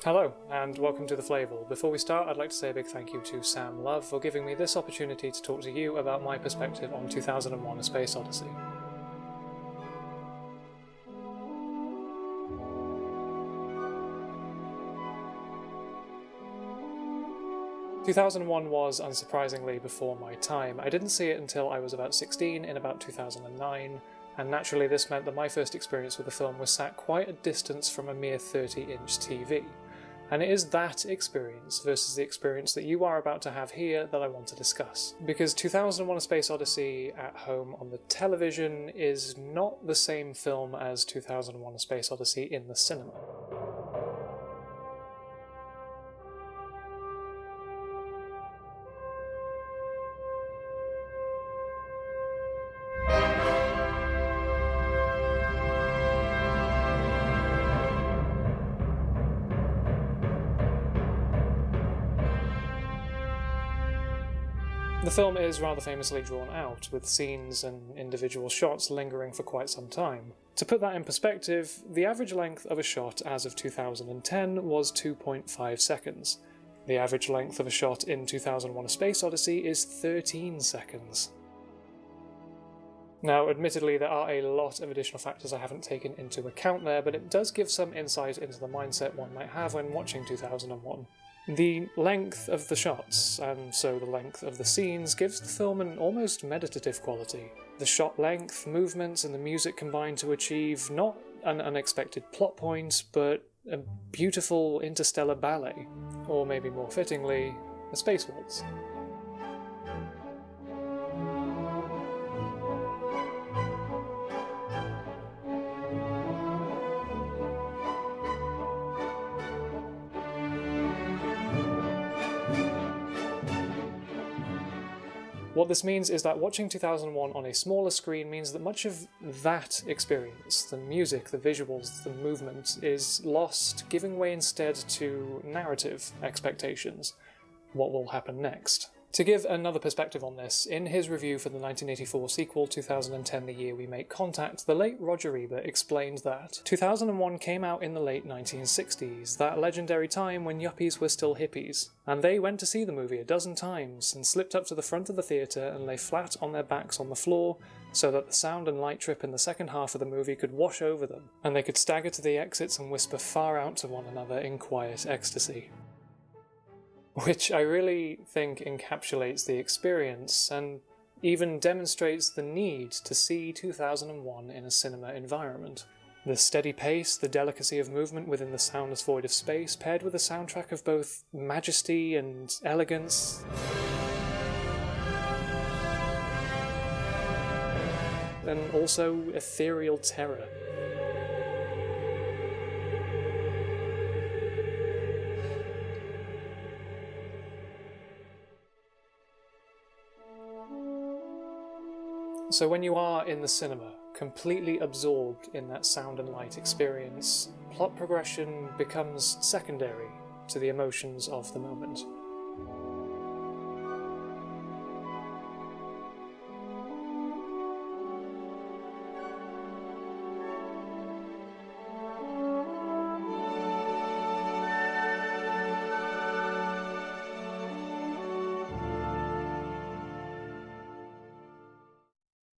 Hello, and welcome to the Flavel. Before we start, I'd like to say a big thank you to Sam Love for giving me this opportunity to talk to you about my perspective on 2001: A Space Odyssey. "2001 was, unsurprisingly, before my time. I didn't see it until I was about 16 in about 2009, and naturally this meant that my first experience with the film was sat quite a distance from a mere 30-inch TV. And it is that experience versus the experience that you are about to have here that I want to discuss. Because 2001: A Space Odyssey at home on the television is not the same film as 2001: A Space Odyssey in the cinema. The film is rather famously drawn out, with scenes and individual shots lingering for quite some time. To put that in perspective, the average length of a shot as of 2010 was 2.5 seconds. The average length of a shot in 2001: A Space Odyssey is 13 seconds. Now, admittedly, there are a lot of additional factors I haven't taken into account there, but it does give some insight into the mindset one might have when watching 2001. The length of the shots, and so the length of the scenes, gives the film an almost meditative quality. The shot length, movements, and the music combine to achieve not an unexpected plot point, but a beautiful interstellar ballet, or maybe more fittingly, a space waltz. What this means is that watching 2001 on a smaller screen means that much of that experience, the music, the visuals, the movement, is lost, giving way instead to narrative expectations. What will happen next? To give another perspective on this, in his review for the 1984 sequel, 2010: The Year We Make Contact, the late Roger Ebert explained that 2001 came out in the late 1960s, that legendary time when yuppies were still hippies, and they went to see the movie a dozen times and slipped up to the front of the theatre and lay flat on their backs on the floor so that the sound and light trip in the second half of the movie could wash over them, and they could stagger to the exits and whisper far out to one another in quiet ecstasy. Which I really think encapsulates the experience, and even demonstrates the need to see 2001 in a cinema environment. The steady pace, the delicacy of movement within the soundless void of space, paired with a soundtrack of both majesty and elegance, and also ethereal terror. So when you are in the cinema, completely absorbed in that sound and light experience, plot progression becomes secondary to the emotions of the moment.